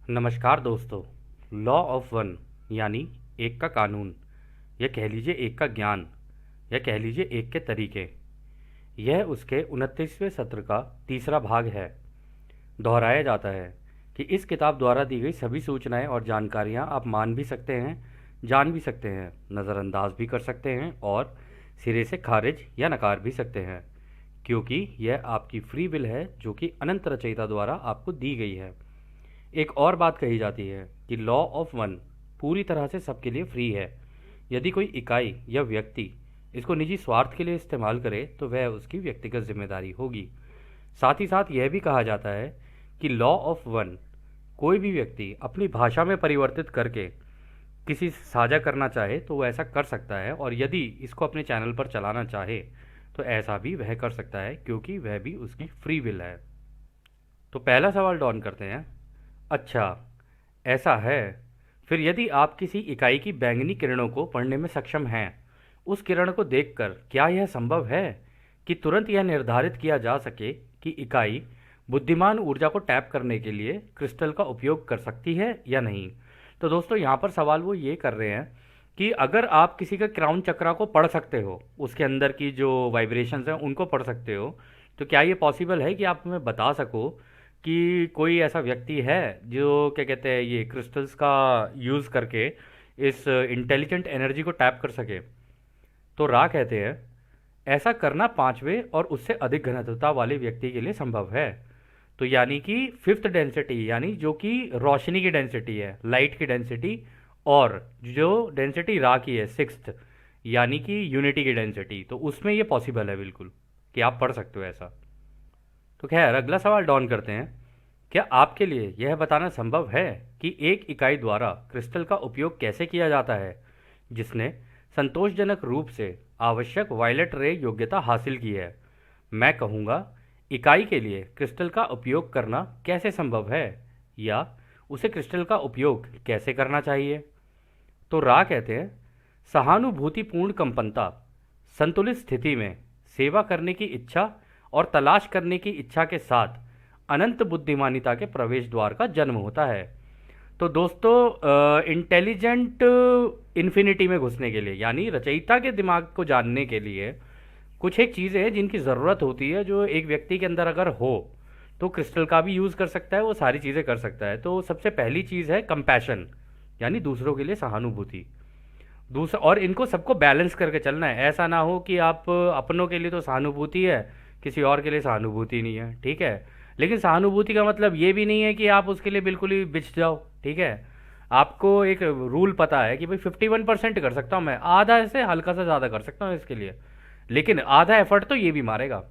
नमस्कार दोस्तों। Law of one यानी एक का कानून, या कह लीजिए एक का ज्ञान, या कह लीजिए एक के तरीके, यह उसके 29वें सत्र का तीसरा भाग है। दोहराया जाता है कि इस किताब द्वारा दी गई सभी सूचनाएं और जानकारियां आप मान भी सकते हैं, जान भी सकते हैं, नज़रअंदाज भी कर सकते हैं और सिरे से खारिज या नकार भी सकते हैं, क्योंकि यह आपकी फ्री विल है जो कि अनंत रचयिता द्वारा आपको दी गई है। एक और बात कही जाती है कि लॉ ऑफ वन पूरी तरह से सबके लिए फ्री है। यदि कोई इकाई या व्यक्ति इसको निजी स्वार्थ के लिए इस्तेमाल करे तो वह उसकी व्यक्तिगत जिम्मेदारी होगी। साथ ही साथ यह भी कहा जाता है कि लॉ ऑफ वन कोई भी व्यक्ति अपनी भाषा में परिवर्तित करके किसी से साझा करना चाहे तो वह ऐसा कर सकता है, और यदि इसको अपने चैनल पर चलाना चाहे तो ऐसा भी वह कर सकता है, क्योंकि वह भी उसकी फ्री विल है। तो पहला सवाल डॉन करते हैं। अच्छा, ऐसा है। फिर यदि आप किसी इकाई की बैंगनी किरणों को पढ़ने में सक्षम हैं, उस किरण को देखकर क्या यह संभव है कि तुरंत यह निर्धारित किया जा सके कि इकाई बुद्धिमान ऊर्जा को टैप करने के लिए क्रिस्टल का उपयोग कर सकती है या नहीं? तो दोस्तों, यहाँ पर सवाल वो ये कर रहे हैं कि अगर आप किसी का क्राउन चक्रा को पढ़ सकते हो, उसके अंदर की जो वाइब्रेशंस हैं उनको पढ़ सकते हो, तो क्या ये पॉसिबल है कि आप हमें बता सको कि कोई ऐसा व्यक्ति है जो क्या कहते हैं ये क्रिस्टल्स का यूज़ करके इस इंटेलिजेंट एनर्जी को टैप कर सके? तो रा कहते हैं ऐसा करना पांचवें और उससे अधिक घनत्वता वाले व्यक्ति के लिए संभव है। तो यानी कि फिफ्थ डेंसिटी, यानी जो कि रोशनी की डेंसिटी है, लाइट की डेंसिटी, और जो डेंसिटी रा की है सिक्स्थ, यानी कि यूनिटी की डेंसिटी, तो उसमें ये पॉसिबल है बिल्कुल कि आप पढ़ सकते हो ऐसा। तो खैर, अगला सवाल डॉन करते हैं। क्या आपके लिए यह बताना संभव है कि एक इकाई द्वारा क्रिस्टल का उपयोग कैसे किया जाता है जिसने संतोषजनक रूप से आवश्यक वायलेट रे योग्यता हासिल की है? मैं कहूँगा, इकाई के लिए क्रिस्टल का उपयोग करना कैसे संभव है, या उसे क्रिस्टल का उपयोग कैसे करना चाहिए? तो रा कहते हैं सहानुभूतिपूर्ण कंपनता, संतुलित स्थिति में सेवा करने की इच्छा और तलाश करने की इच्छा के साथ अनंत बुद्धिमानिता के प्रवेश द्वार का जन्म होता है। तो दोस्तों, इंटेलिजेंट इन्फिनिटी में घुसने के लिए, यानी रचयिता के दिमाग को जानने के लिए, कुछ एक चीज़ें हैं जिनकी ज़रूरत होती है, जो एक व्यक्ति के अंदर अगर हो तो क्रिस्टल का भी यूज़ कर सकता है, वो सारी चीज़ें कर सकता है। तो सबसे पहली चीज़ है कंपैशन, यानी दूसरों के लिए सहानुभूति। दूसरा, और इनको सबको बैलेंस करके चलना है। ऐसा ना हो कि आप अपनों के लिए तो सहानुभूति है, किसी और के लिए सहानुभूति नहीं है, ठीक है। लेकिन सहानुभूति का मतलब ये भी नहीं है कि आप उसके लिए बिल्कुल ही बिछ जाओ, ठीक है। आपको एक रूल पता है कि भाई 51% कर सकता हूँ मैं, आधा से हल्का सा ज़्यादा कर सकता हूँ इसके लिए, लेकिन आधा एफर्ट तो ये भी मारेगा।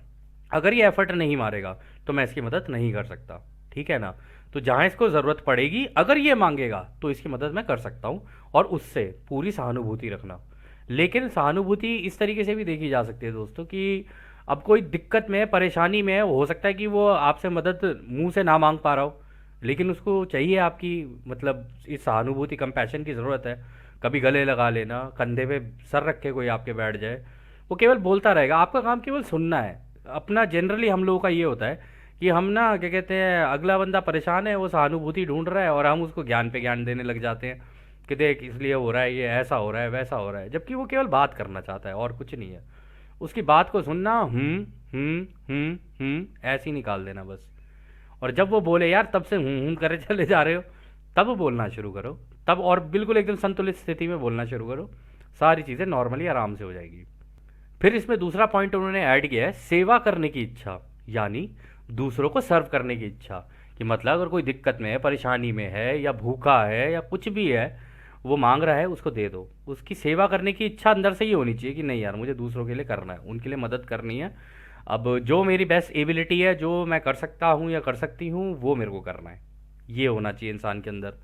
अगर ये एफर्ट नहीं मारेगा तो मैं इसकी मदद नहीं कर सकता, ठीक है ना। तो जहाँ इसको ज़रूरत पड़ेगी, अगर ये मांगेगा तो इसकी मदद मैं कर सकता हूँ, और उससे पूरी सहानुभूति रखना। लेकिन सहानुभूति इस तरीके से भी देखी जा सकती है दोस्तों कि अब कोई दिक्कत में है, परेशानी में है, हो सकता है कि वो आपसे मदद मुंह से ना मांग पा रहा हो, लेकिन उसको चाहिए आपकी, मतलब इस सहानुभूति कंपैशन की ज़रूरत है। कभी गले लगा लेना, कंधे पे सर रख के कोई आपके बैठ जाए, वो केवल बोलता रहेगा, आपका काम केवल सुनना है। अपना जनरली हम लोगों का ये होता है कि हम ना क्या कहते हैं, अगला बंदा परेशान है, वो सहानुभूति ढूंढ रहा है, और हम उसको ज्ञान पे ज्ञान देने लग जाते हैं कि देख इसलिए हो रहा है, ये ऐसा हो रहा है, वैसा हो रहा है, जबकि वो केवल बात करना चाहता है और कुछ नहीं है। उसकी बात को सुनना, ऐसे ही निकाल देना बस। और जब वो बोले यार तब से करे चले जा रहे हो, तब बोलना शुरू करो, तब और बिल्कुल एकदम संतुलित स्थिति में बोलना शुरू करो, सारी चीज़ें नॉर्मली आराम से हो जाएगी। फिर इसमें दूसरा पॉइंट उन्होंने ऐड किया है सेवा करने की इच्छा, यानी दूसरों को सर्व करने की इच्छा। कि मतलब अगर कोई दिक्कत में है, परेशानी में है, या भूखा है, या कुछ भी है, वो मांग रहा है, उसको दे दो। उसकी सेवा करने की इच्छा अंदर से ही होनी चाहिए कि नहीं यार, मुझे दूसरों के लिए करना है, उनके लिए मदद करनी है। अब जो मेरी बेस्ट एबिलिटी है, जो मैं कर सकता हूँ या कर सकती हूँ, वो मेरे को करना है, ये होना चाहिए इंसान के अंदर।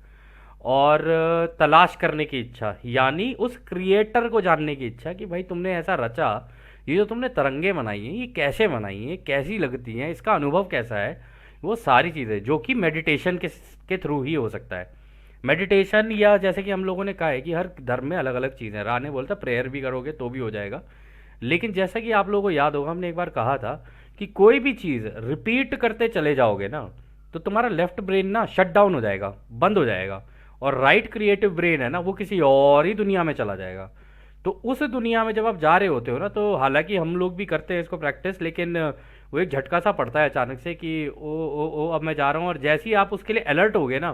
और तलाश करने की इच्छा, यानी उस क्रिएटर को जानने की इच्छा कि भाई तुमने ऐसा रचा, ये जो तुमने तरंगे बनाई हैं, ये कैसे बनाई हैं, कैसी लगती हैं, इसका अनुभव कैसा है। वो सारी चीज़ें जो कि मेडिटेशन के थ्रू ही हो सकता है। मेडिटेशन, या जैसे कि हम लोगों ने कहा है कि हर धर्म में अलग अलग चीज़ें, राने बोलता प्रेयर भी करोगे तो भी हो जाएगा। लेकिन जैसा कि आप लोगों को याद होगा, हमने एक बार कहा था कि कोई भी चीज़ रिपीट करते चले जाओगे ना, तो तुम्हारा लेफ्ट ब्रेन ना शट डाउन हो जाएगा, बंद हो जाएगा, और राइट क्रिएटिव ब्रेन है ना वो किसी और ही दुनिया में चला जाएगा। तो उस दुनिया में जब आप जा रहे होते हो ना, तो हालांकि हम लोग भी करते हैं इसको प्रैक्टिस, लेकिन वो एक झटका सा पड़ता है अचानक से कि ओ अब मैं जा रहा हूँ, और जैसे ही आप उसके लिए अलर्ट हो गए ना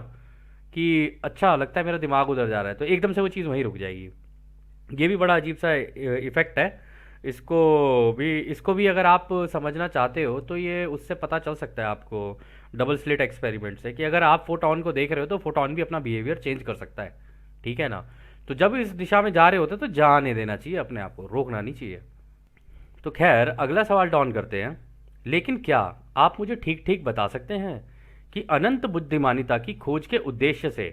कि अच्छा लगता है मेरा दिमाग उधर जा रहा है, तो एकदम से वो चीज़ वहीं रुक जाएगी। ये भी बड़ा अजीब सा इफेक्ट है। इसको भी अगर आप समझना चाहते हो तो ये उससे पता चल सकता है आपको, डबल स्लिट एक्सपेरिमेंट से, कि अगर आप फोटॉन को देख रहे हो तो फोटॉन भी अपना बिहेवियर चेंज कर सकता है। ठीक है ना? तो जब इस दिशा में जा रहे होते तो जाने देना चाहिए अपने आप को, रोकना नहीं चाहिए। तो खैर अगला सवाल डॉन करते हैं। लेकिन क्या आप मुझे ठीक ठीक बता सकते हैं कि अनंत बुद्धिमानिता की खोज के उद्देश्य से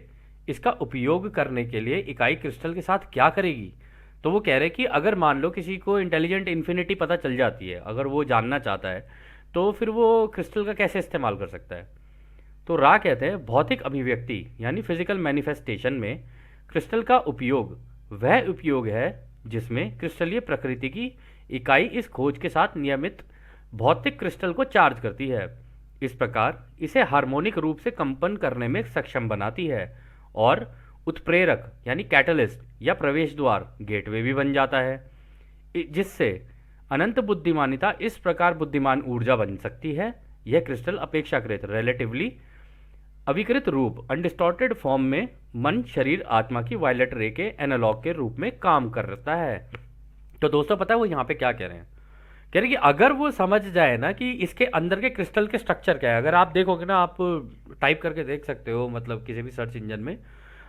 इसका उपयोग करने के लिए इकाई क्रिस्टल के साथ क्या करेगी? तो वो कह रहे हैं कि अगर मान लो किसी को इंटेलिजेंट इन्फिनिटी पता चल जाती है, अगर वो जानना चाहता है, तो फिर वो क्रिस्टल का कैसे इस्तेमाल कर सकता है? तो रा कहते हैं भौतिक अभिव्यक्ति यानी फिजिकल मैनिफेस्टेशन में क्रिस्टल का उपयोग वह उपयोग है जिसमें क्रिस्टलीय प्रकृति की इकाई इस खोज के साथ नियमित भौतिक क्रिस्टल को चार्ज करती है। इस प्रकार इसे हार्मोनिक रूप से कंपन करने में सक्षम बनाती है, और उत्प्रेरक यानी कैटलिस्ट या प्रवेश द्वार गेटवे भी बन जाता है, जिससे अनंत बुद्धिमानिता इस प्रकार बुद्धिमान ऊर्जा बन सकती है। यह क्रिस्टल अपेक्षाकृत रिलेटिवली अविकृत रूप अनडिस्टॉर्टेड फॉर्म में मन शरीर आत्मा की वायलेट रे के एनालॉग के रूप में काम करता है। तो दोस्तों पता है वो यहाँ पे क्या कह रहे हैं? कह रहे हैं कि अगर वो समझ जाए ना कि इसके अंदर के क्रिस्टल के स्ट्रक्चर क्या है, अगर आप देखोगे ना, आप टाइप करके देख सकते हो, मतलब किसी भी सर्च इंजन में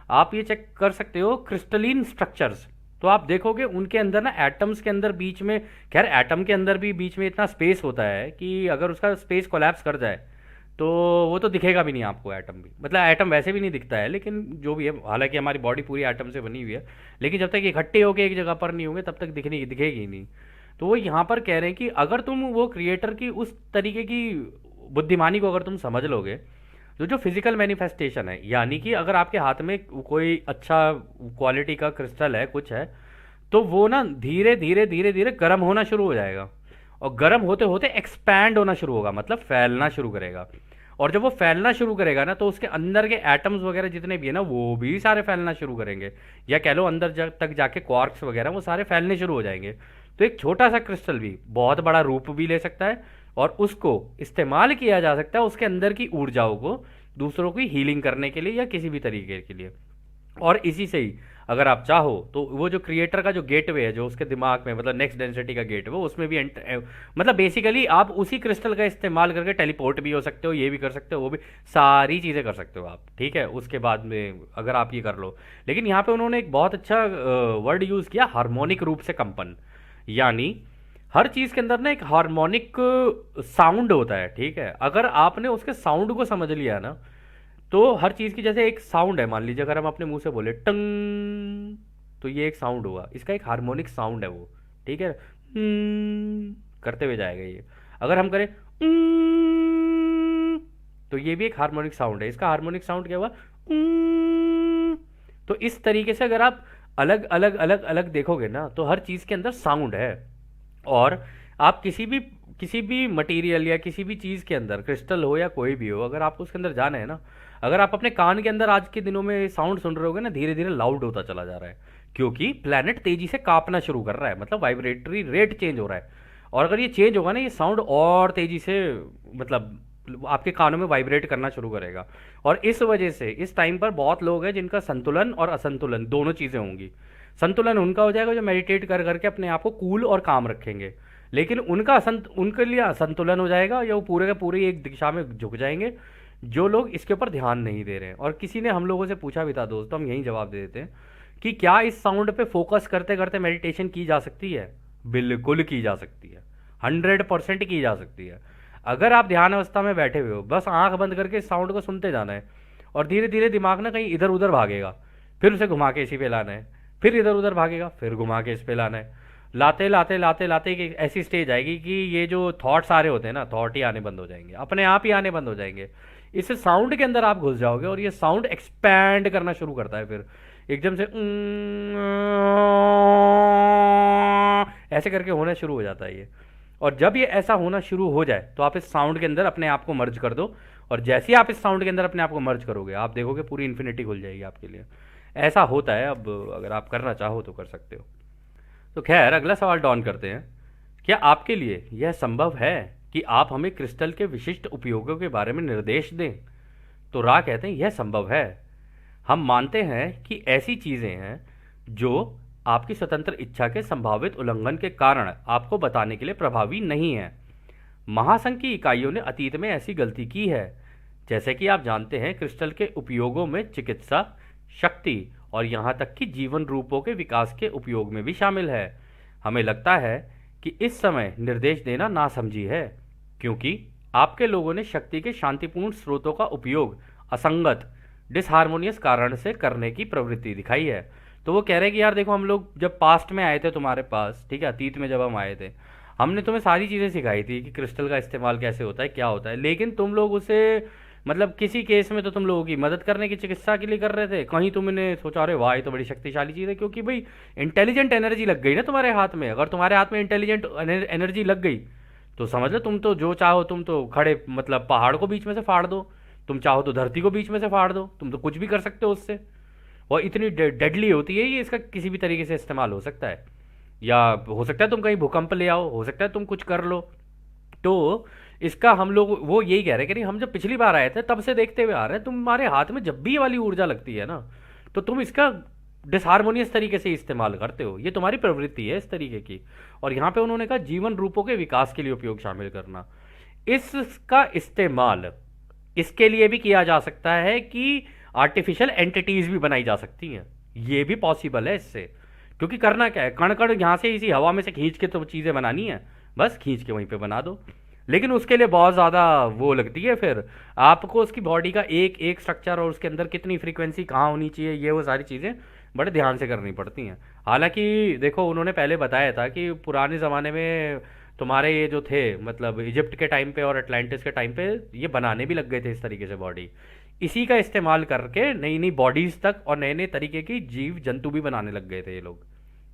आप ये चेक कर सकते हो क्रिस्टलीन स्ट्रक्चर्स, तो आप देखोगे उनके अंदर ना एटम्स के अंदर बीच में, खैर एटम के अंदर भी बीच में इतना स्पेस होता है कि अगर उसका स्पेस कोलैप्स कर जाए तो वो तो दिखेगा भी नहीं आपको एटम भी, मतलब एटम वैसे भी नहीं दिखता है, लेकिन जो भी है, हालांकि हमारी बॉडी पूरी एटम से बनी हुई है, लेकिन जब तक इकट्ठे होकर एक जगह पर नहीं होंगे तब तक दिखेगी ही नहीं। तो वो यहाँ पर कह रहे हैं कि अगर तुम वो क्रिएटर की उस तरीके की बुद्धिमानी को अगर तुम समझ लोगे, जो जो फिजिकल मैनिफेस्टेशन है, यानी कि अगर आपके हाथ में कोई अच्छा क्वालिटी का क्रिस्टल है, कुछ है, तो वो ना धीरे धीरे धीरे धीरे गर्म होना शुरू हो जाएगा, और गर्म होते होते एक्सपैंड होना शुरू होगा, मतलब फैलना शुरू करेगा। और जब वो फैलना शुरू करेगा ना, तो उसके अंदर के एटम्स वगैरह जितने भी है ना वो भी सारे फैलना शुरू करेंगे, या कह लो अंदर तक जाके क्वार्क्स वगैरह वो सारे फैलने शुरू हो जाएंगे। तो एक छोटा सा क्रिस्टल भी बहुत बड़ा रूप भी ले सकता है, और उसको इस्तेमाल किया जा सकता है उसके अंदर की ऊर्जाओं को दूसरों की हीलिंग करने के लिए या किसी भी तरीके के लिए। और इसी से ही अगर आप चाहो तो वो जो क्रिएटर का जो गेटवे है जो उसके दिमाग में, मतलब नेक्स्ट डेंसिटी का गेटवे, उसमें भी मतलब बेसिकली आप उसी क्रिस्टल का इस्तेमाल करके टेलीपोर्ट भी हो सकते हो, ये भी कर सकते हो, वो भी सारी चीज़ें कर सकते हो आप। ठीक है, उसके बाद में अगर आप ये कर लो, लेकिन यहाँ पे उन्होंने एक बहुत अच्छा वर्ड यूज़ किया, हार्मोनिक रूप से कंपन, यानी हर चीज़ के अंदर ना एक हार्मोनिक साउंड होता है। ठीक है, अगर आपने उसके साउंड को समझ लिया ना, तो हर चीज़ की जैसे एक साउंड है, मान लीजिए अगर हम अपने मुंह से बोले टंग, तो ये एक साउंड होगा, इसका एक हार्मोनिक साउंड है वो। ठीक है, करते हुए जाएगा ये। अगर हम करें तो ये भी एक हार्मोनिक साउंड है, इसका हार्मोनिक साउंड क्या हुआ? तो इस तरीके से अगर आप अलग अलग अलग अलग देखोगे ना, तो हर चीज़ के अंदर साउंड है। और आप किसी भी मटेरियल या किसी भी चीज़ के अंदर, क्रिस्टल हो या कोई भी हो, अगर आपको उसके अंदर जाना है ना, अगर आप अपने कान के अंदर आज के दिनों में साउंड सुन रहे होगे ना, धीरे धीरे लाउड होता चला जा रहा है, क्योंकि प्लैनेट तेजी से कांपना शुरू कर रहा है, मतलब वाइब्रेटरी रेट चेंज हो रहा है। और अगर ये चेंज होगा ना, ये साउंड और तेजी से, मतलब आपके कानों में वाइब्रेट करना शुरू करेगा। और इस वजह से इस टाइम पर बहुत लोग हैं जिनका संतुलन और असंतुलन दोनों चीज़ें होंगी। संतुलन उनका हो जाएगा जो मेडिटेट कर करके अपने आप को कूल और काम रखेंगे, लेकिन उनके लिए असंतुलन हो जाएगा, या वो पूरे का पूरे एक दिशा में झुक जाएंगे, जो लोग इसके ऊपर ध्यान नहीं दे रहे हैं। और किसी ने हम लोगों से पूछा भी था दोस्तों, हम यही जवाब दे देते हैं कि क्या इस साउंड पे फोकस करते करते मेडिटेशन की जा सकती है? बिल्कुल की जा सकती है, 100% की जा सकती है। अगर आप ध्यान अवस्था में बैठे हुए हो, बस आंख बंद करके इस साउंड को सुनते जाना है, और धीरे धीरे दिमाग ना कहीं इधर उधर भागेगा, फिर उसे घुमा के इसी पे लाना है, फिर इधर उधर भागेगा, फिर घुमा के इस पे लाना है, लाते लाते लाते लाते एक ऐसी स्टेज आएगी कि ये जो थॉट्स आ रहे होते हैं ना, थॉट ही आने बंद हो जाएंगे, अपने आप ही आने बंद हो जाएंगे। इस साउंड के अंदर आप घुस जाओगे, और ये साउंड एक्सपैंड करना शुरू करता है, फिर एकदम से ऐसे करके होना शुरू हो जाता है ये। और जब ये ऐसा होना शुरू हो जाए तो आप इस साउंड के अंदर अपने आप को मर्ज कर दो, और जैसे ही आप इस साउंड के अंदर अपने आप को मर्ज करोगे, आप देखोगे पूरी इन्फिनिटी खुल जाएगी आपके लिए। ऐसा होता है। अब अगर आप करना चाहो तो कर सकते हो। तो खैर, अगला सवाल डॉन करते हैं। क्या आपके लिए यह संभव है कि आप हमें क्रिस्टल के विशिष्ट उपयोगों के बारे में निर्देश दें? तो रा कहते हैं, यह संभव है। हम मानते हैं कि ऐसी चीज़ें हैं जो आपकी स्वतंत्र इच्छा के संभावित उल्लंघन के कारण आपको बताने के लिए प्रभावी नहीं है। महासंघ की इकाइयों ने अतीत में ऐसी गलती की है। जैसे कि आप जानते हैं, क्रिस्टल के उपयोगों में चिकित्सा, शक्ति और यहाँ तक कि जीवन रूपों के विकास के उपयोग में भी शामिल है। हमें लगता है कि इस समय निर्देश देना नासमझी है, क्योंकि आपके लोगों ने शक्ति के शांतिपूर्ण स्रोतों का उपयोग असंगत, डिसहार्मोनियस कारण से करने की प्रवृत्ति दिखाई है। तो वो कह रहे हैं कि यार देखो, हम लोग जब पास्ट में आए थे तुम्हारे पास, ठीक है, अतीत में जब हम आए थे, हमने तुम्हें सारी चीज़ें सिखाई थी कि क्रिस्टल का इस्तेमाल कैसे होता है, क्या होता है, लेकिन तुम लोग उसे मतलब किसी केस में तो तुम लोगों की मदद करने की, चिकित्सा के लिए कर रहे थे, कहीं तुमने सोचा अरे वाह ये तो बड़ी शक्तिशाली चीज़ है, क्योंकि भाई इंटेलिजेंट एनर्जी लग गई ना तुम्हारे हाथ में। अगर तुम्हारे हाथ में इंटेलिजेंट एनर्जी लग गई तो समझ लो तुम तो जो चाहो तुम तो खड़े मतलब पहाड़ को बीच में से फाड़ दो, तुम चाहो तो धरती को बीच में से फाड़ दो, तुम तो कुछ भी कर सकते हो उससे। और इतनी डेडली होती है ये, इसका किसी भी तरीके से इस्तेमाल हो सकता है। या हो सकता है तुम कहीं भूकंप ले आओ, हो सकता है तुम कुछ कर लो। तो इसका हम लोग वो यही कह रहे हैं कि नहीं, हम जब पिछली बार आए थे तब से देखते हुए आ रहे हैं, तुम्हारे हाथ में जब भी ये वाली ऊर्जा लगती है ना, तो तुम इसका डिसहार्मोनियस तरीके से इस्तेमाल करते हो। ये तुम्हारी प्रवृत्ति है इस तरीके की। और यहाँ पे उन्होंने कहा जीवन रूपों के विकास के लिए उपयोग शामिल करना। इसका इस्तेमाल इसके लिए भी किया जा सकता है कि आर्टिफिशियल एंटिटीज भी बनाई जा सकती हैं। ये भी पॉसिबल है इससे, क्योंकि करना क्या है, कण कण यहाँ से इसी हवा में से खींच के तो चीज़ें बनानी है, बस खींच के वहीं पे बना दो। लेकिन उसके लिए बहुत ज़्यादा वो लगती है, फिर आपको उसकी बॉडी का एक एक स्ट्रक्चर और उसके अंदर कितनी फ्रीक्वेंसी कहाँ होनी चाहिए, ये वो सारी चीज़ें बड़े ध्यान से करनी पड़ती हैं। हालांकि देखो, उन्होंने पहले बताया था कि पुराने ज़माने में तुम्हारे ये जो थे मतलब इजिप्ट के टाइम पे और अटलांटिस के टाइम पे ये बनाने भी लग गए थे इस तरीके से बॉडी। इसी का इस्तेमाल करके नई नई बॉडीज तक और नए नए तरीके की जीव जंतु भी बनाने लग गए थे ये लोग।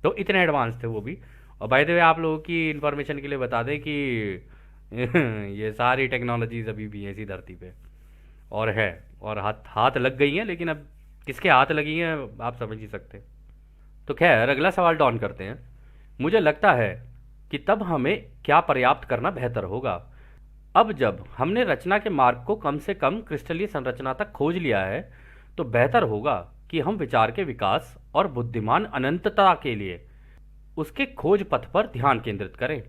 तो इतने एडवांस थे वो भी। और बाय द वे आप लोगों की इन्फॉर्मेशन के लिए बता दें कि ये सारी टेक्नोलॉजीज अभी भी हैं इसी धरती पे और है, और हाथ हाथ लग गई हैं, लेकिन अब किसके हाथ लगी हैं आप समझ ही सकते हैं। तो खैर, अगला सवाल डॉन करते हैं। मुझे लगता है कि तब हमें क्या पर्याप्त करना बेहतर होगा। अब जब हमने रचना के मार्ग को कम से कम क्रिस्टलीय संरचना तक खोज लिया है, तो बेहतर होगा कि हम विचार के विकास और बुद्धिमान अनंतता के लिए उसके खोज पथ पर ध्यान केंद्रित करें।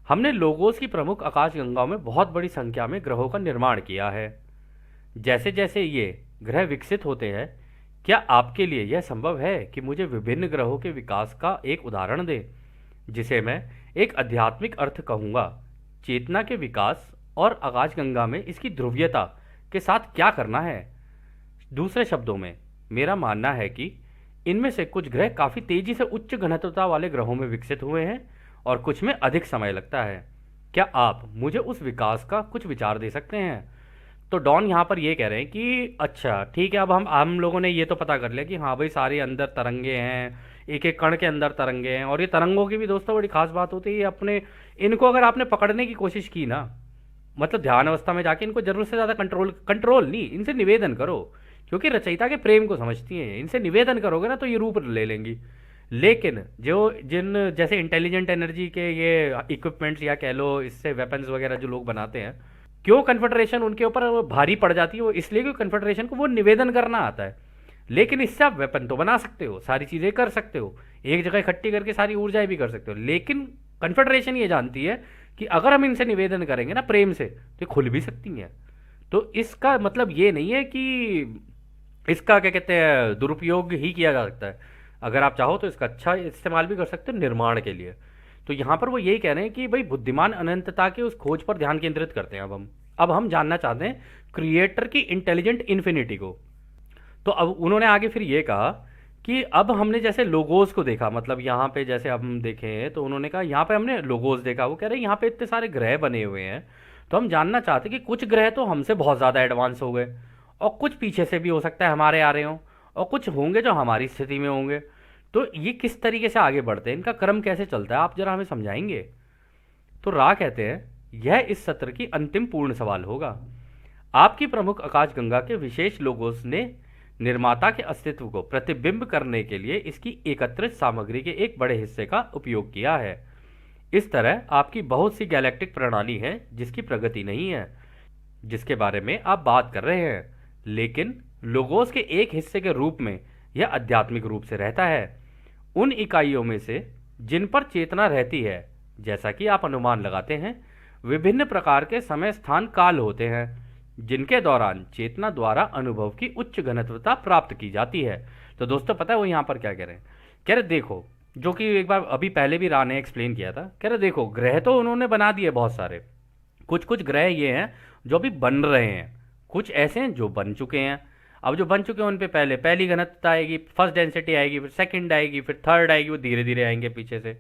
हमने लोगोस की प्रमुख आकाश गंगाओं में बहुत बड़ी संख्या में ग्रहों का निर्माण किया है। जैसे जैसे ये ग्रह विकसित होते हैं, क्या आपके लिए यह संभव है कि मुझे विभिन्न ग्रहों के विकास का एक उदाहरण दें, जिसे मैं एक आध्यात्मिक अर्थ कहूँगा। चेतना के विकास और आकाशगंगा में इसकी ध्रुवीयता के साथ क्या करना है। दूसरे शब्दों में, मेरा मानना है कि इनमें से कुछ ग्रह काफ़ी तेज़ी से उच्च घनत्वता वाले ग्रहों में विकसित हुए हैं और कुछ में अधिक समय लगता है। क्या आप मुझे उस विकास का कुछ विचार दे सकते हैं? तो डॉन यहाँ पर ये कह रहे हैं कि अच्छा ठीक है, अब हम लोगों ने ये तो पता कर लिया कि हाँ भाई सारे अंदर तरंगे हैं, एक एक कण के अंदर तरंगे हैं। और ये तरंगों की भी दोस्तों बड़ी खास बात होती है, अपने इनको अगर आपने पकड़ने की कोशिश की ना, मतलब ध्यान अवस्था में जाके इनको जरूरत से ज़्यादा कंट्रोल नहीं, इनसे निवेदन करो, क्योंकि रचयिता के प्रेम को समझती हैं। इनसे निवेदन करोगे ना तो ये रूप ले लेंगी। लेकिन जो जिन जैसे इंटेलिजेंट एनर्जी के ये इक्विपमेंट्स या कह लो इससे वेपन्स वगैरह जो लोग बनाते हैं, क्यों कन्फेडरेशन उनके ऊपर भारी पड़ जाती है, वो इसलिए कि कन्फेडरेशन को वो निवेदन करना आता है। लेकिन इससे आप वेपन तो बना सकते हो, सारी चीज़ें कर सकते हो, एक जगह इकट्ठी करके सारी ऊर्जाएं भी कर सकते हो। लेकिन कन्फेडरेशन ये जानती है कि अगर हम इनसे निवेदन करेंगे ना प्रेम से, तो ये खुल भी सकती हैं। तो इसका मतलब ये नहीं है कि इसका क्या कहते हैं दुरुपयोग ही किया जा सकता है। अगर आप चाहो तो इसका अच्छा इस्तेमाल भी कर सकते हो निर्माण के लिए। तो यहाँ पर वो यही कह रहे हैं कि भाई बुद्धिमान अनंतता के उस खोज पर ध्यान केंद्रित करते हैं। अब हम जानना चाहते हैं क्रिएटर की इंटेलिजेंट इन्फिनिटी को। तो अब उन्होंने आगे फिर ये कहा कि अब हमने जैसे लोगोस को देखा, मतलब यहाँ पे जैसे हम देखें तो उन्होंने कहा यहाँ पे हमने लोगोस देखा, वो कह रहे हैं यहाँ पे इतने सारे ग्रह बने हुए हैं, तो हम जानना चाहते हैं कि कुछ ग्रह तो हमसे बहुत ज़्यादा एडवांस हो गए और कुछ पीछे से भी हो सकता है हमारे आ रहे हों, और कुछ होंगे जो हमारी स्थिति में होंगे। तो ये किस तरीके से आगे बढ़ते हैं, इनका क्रम कैसे चलता है, आप जरा हमें समझाएंगे। तो रा कहते हैं यह इस सत्र की अंतिम पूर्ण सवाल होगा। आपकी प्रमुख आकाशगंगा के विशेष लोगोस ने निर्माता के अस्तित्व को प्रतिबिंब करने के लिए इसकी एकत्रित सामग्री के एक बड़े हिस्से का उपयोग किया है। इस तरह आपकी बहुत सी गैलेक्टिक प्रणाली है जिसकी प्रगति नहीं है, जिसके बारे में आप बात कर रहे हैं, लेकिन लोगोस के एक हिस्से के रूप में यह आध्यात्मिक रूप से रहता है। उन इकाइयों में से जिन पर चेतना रहती है, जैसा कि आप अनुमान लगाते हैं, विभिन्न प्रकार के समय स्थान काल होते हैं जिनके दौरान चेतना द्वारा अनुभव की उच्च घनत्वता प्राप्त की जाती है। तो दोस्तों पता है वो यहाँ पर क्या कह रहे हैं? कह रहे देखो, जो कि एक बार अभी पहले भी राह ने एक्सप्लेन किया था, कह रहे देखो ग्रह तो उन्होंने बना दिए बहुत सारे, कुछ कुछ ग्रह ये हैं जो अभी बन रहे हैं, कुछ ऐसे हैं जो बन चुके हैं। अब जो बन चुके हैं उन पे पहले पहली घनत्वता आएगी, फर्स्ट डेंसिटी आएगी, फिर सेकंड आएगी, फिर थर्ड आएगी, वो धीरे धीरे आएंगे पीछे से।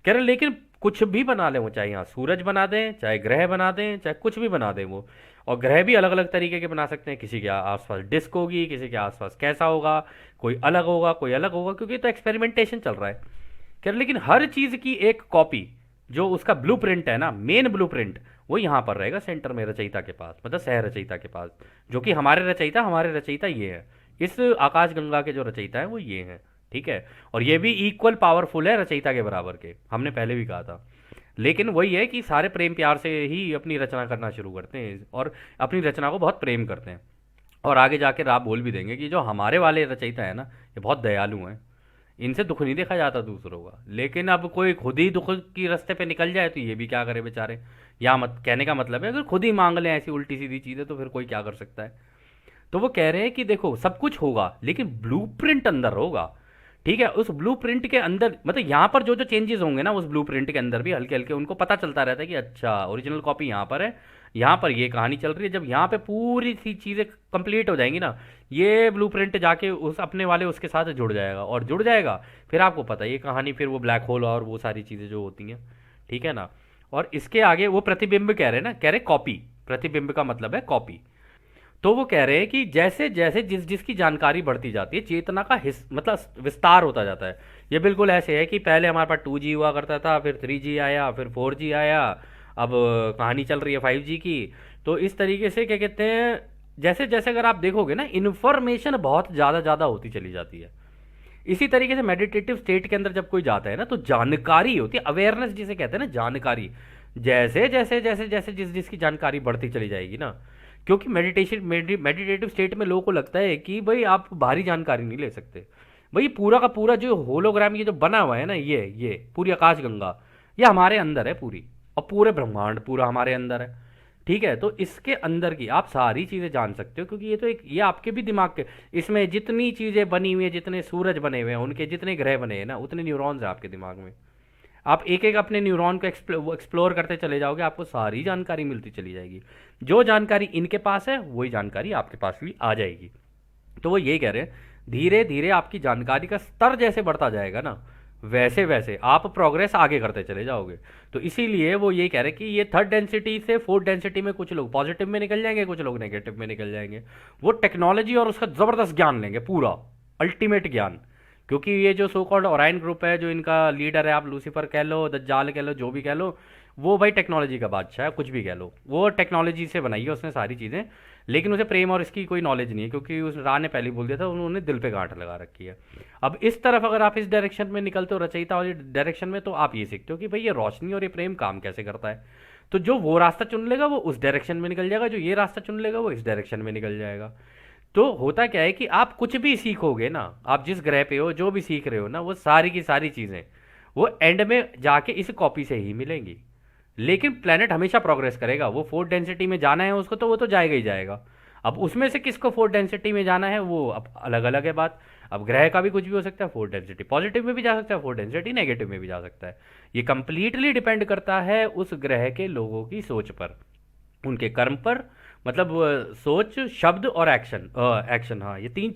कह रहे लेकिन कुछ भी बना लें, वो चाहे यहाँ सूरज बना दें, चाहे ग्रह बना दें, चाहे कुछ भी बना दें वो, और ग्रह भी अलग अलग तरीके के बना सकते हैं। किसी के आसपास डिस्क होगी, किसी के आसपास कैसा होगा, कोई अलग होगा, कोई अलग होगा, क्योंकि तो एक्सपेरिमेंटेशन चल रहा है। कह रहे लेकिन हर चीज की एक कॉपी, जो उसका ब्लूप्रिंट है ना, मेन ब्लूप्रिंट, वो यहाँ पर रहेगा सेंटर में रचयिता के पास, मतलब सह रचयिता के पास, जो कि हमारे रचयिता ये है। इस आकाशगंगा के जो रचयिता है वो ये हैं, ठीक है। और ये भी इक्वल पावरफुल है रचयिता के बराबर के, हमने पहले भी कहा था। लेकिन वही है कि सारे प्रेम प्यार से ही अपनी रचना करना शुरू करते हैं और अपनी रचना को बहुत प्रेम करते हैं। और आगे जाके आप बोल भी देंगे कि जो हमारे वाले रचयिता है ना, ये बहुत दयालु हैं, इनसे दुख नहीं देखा जाता दूसरों का। लेकिन अब कोई खुद ही दुख की रास्ते पे निकल जाए तो ये भी क्या करे बेचारे। या मत कहने का मतलब है अगर खुद ही मांग लें ऐसी उल्टी सीधी चीज़ें तो फिर कोई क्या कर सकता है। तो वो कह रहे हैं कि देखो सब कुछ होगा लेकिन ब्लूप्रिंट अंदर होगा, ठीक है। उस ब्लूप्रिंट के अंदर मतलब यहाँ पर जो जो चेंजेस होंगे ना उस ब्लूप्रिंट के अंदर भी हल्के हल्के उनको पता चलता रहता है कि अच्छा ओरिजिनल कॉपी यहाँ पर है, यहाँ पर ये कहानी चल रही है। जब यहाँ पे पूरी सी चीज़ें कंप्लीट हो जाएंगी ना, ये ब्लूप्रिंट जाके उस अपने वाले उसके साथ जुड़ जाएगा, और जुड़ जाएगा फिर आपको पता है ये कहानी, फिर वो ब्लैक होल और वो सारी चीज़ें जो होती हैं, ठीक है ना। और इसके आगे वो प्रतिबिंब कह रहे हैं ना, कह रहे कॉपी, प्रतिबिंब का मतलब है कॉपी। तो वो कह रहे हैं कि जैसे जैसे जिसकी जानकारी बढ़ती जाती है चेतना का मतलब विस्तार होता जाता है। ये बिल्कुल ऐसे है कि पहले हमारे पास 2G हुआ करता था, फिर 3G आया, फिर 4G आया, अब कहानी चल रही है 5G की। तो इस तरीके से क्या कहते हैं, जैसे जैसे अगर आप देखोगे ना इन्फॉर्मेशन बहुत ज़्यादा ज़्यादा होती चली जाती है। इसी तरीके से मेडिटेटिव स्टेट के अंदर जब कोई जाता है ना तो जानकारी होती है, अवेयरनेस जिसे कहते हैं ना, जानकारी। जैसे जैसे जैसे जैसे जिसकी जानकारी बढ़ती चली जाएगी ना, क्योंकि मेडिटेटिव स्टेट में लोगों को लगता है कि भाई आप बाहरी जानकारी नहीं ले सकते। भाई पूरा का पूरा जो होलोग्राम ये जो बना हुआ है ना, ये पूरी आकाशगंगा ये हमारे अंदर है पूरी, और पूरे ब्रह्मांड पूरा हमारे अंदर है, ठीक है। तो इसके अंदर की आप सारी चीज़ें जान सकते हो, क्योंकि ये तो एक ये आपके भी दिमाग के, इसमें जितनी चीज़ें बनी हुई है, जितने सूरज बने हुए हैं, उनके जितने ग्रह बने हैं ना, उतने न्यूरॉन्स हैं आपके दिमाग में। आप एक एक अपने न्यूरॉन को एक्सप्लोर करते चले जाओगे, आपको सारी जानकारी मिलती चली जाएगी। जो जानकारी इनके पास है वही जानकारी आपके पास भी आ जाएगी। तो वो यही कह रहे हैं धीरे धीरे आपकी जानकारी का स्तर जैसे बढ़ता जाएगा ना, वैसे वैसे आप प्रोग्रेस आगे करते चले जाओगे। तो इसीलिए वो यही कह रहे हैं कि ये थर्ड डेंसिटी से फोर्थ डेंसिटी में कुछ लोग पॉजिटिव में निकल जाएंगे, कुछ लोग नेगेटिव में निकल जाएंगे। वो टेक्नोलॉजी और उसका ज़बरदस्त ज्ञान लेंगे, पूरा अल्टीमेट ज्ञान। क्योंकि ये जो सो कॉल्ड ओरायन ग्रुप है, जो इनका लीडर है, आप लूसीफर कह लो, दज्जाल कह लो, जो भी कह लो, वो भाई टेक्नोलॉजी का बादशाह है, कुछ भी कह लो। वो टेक्नोलॉजी से बनाई है उसने सारी चीज़ें, लेकिन उसे प्रेम और इसकी कोई नॉलेज नहीं है, क्योंकि उस राह ने पहले ही बोल दिया था, उन्होंने दिल पे गांठ लगा रखी है। अब इस तरफ अगर आप इस डायरेक्शन में निकलते हो, रचयिता वाली डायरेक्शन में, तो आप ये सीखते हो कि भाई ये रोशनी और ये प्रेम काम कैसे करता है। तो जो वो रास्ता चुन लेगा वो उस डायरेक्शन में निकल जाएगा, जो ये रास्ता चुन लेगा वो इस डायरेक्शन में निकल जाएगा। तो होता क्या है कि आप कुछ भी सीखोगे ना, आप जिस ग्रह पे हो जो भी सीख रहे हो ना, वो सारी की सारी चीज़ें वो एंड में जाके इस कॉपी से ही मिलेंगी। लेकिन प्लेनेट हमेशा प्रोग्रेस करेगा, वो फोर्थ डेंसिटी में जाना है उसको तो वो तो जाएगा ही जाएगा। अब उसमें से किसको फोर्थ डेंसिटी में जाना है वो अब अलग अलग है बात। अब ग्रह का भी कुछ भी हो सकता है, फोर्थ डेंसिटी पॉजिटिव में भी जा सकता है, फोर्थ डेंसिटी नेगेटिव में भी जा सकता है। ये कंप्लीटली डिपेंड करता है उस ग्रह के लोगों की सोच पर, उनके कर्म पर, मतलब सोच, शब्द और एक्शन। एक्शन, हाँ, ये तीन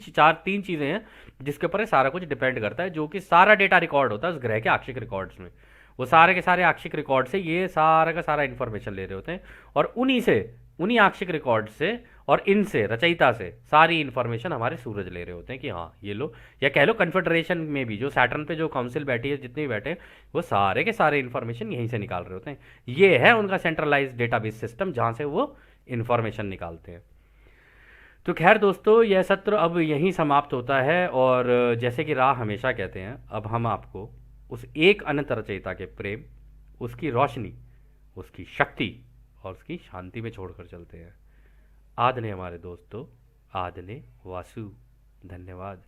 चीज़ें हैं जिसके ऊपर ये सारा कुछ डिपेंड करता है, जो कि सारा डेटा रिकॉर्ड होता है उस ग्रह के आक्षिक रिकॉर्ड्स में। वो सारे के सारे आक्षिक रिकॉर्ड से ये सारा का सारा इन्फॉर्मेशन ले रहे होते हैं, और उन्हीं आक्षिक रिकॉर्ड से और इनसे रचयिता से सारी इन्फॉर्मेशन हमारे सूरज ले रहे होते हैं कि हाँ ये लो, या कह लो कन्फेडरेशन में भी जो सैटर्न पे जो काउंसिल बैठी है, जितने भी बैठे हैं, वो सारे के सारे इन्फॉर्मेशन यहीं से निकाल रहे होते हैं। ये है उनका सेंट्रलाइज डेटाबेस सिस्टम जहाँ से वो इन्फॉर्मेशन निकालते हैं। तो खैर दोस्तों, यह सत्र अब यहीं समाप्त होता है, और जैसे कि राह हमेशा कहते हैं, अब हम आपको उस एक अनंत रचयिता के प्रेम, उसकी रोशनी, उसकी शक्ति और उसकी शांति में छोड़कर चलते हैं। आदने हमारे दोस्तों, आदने वासु। धन्यवाद।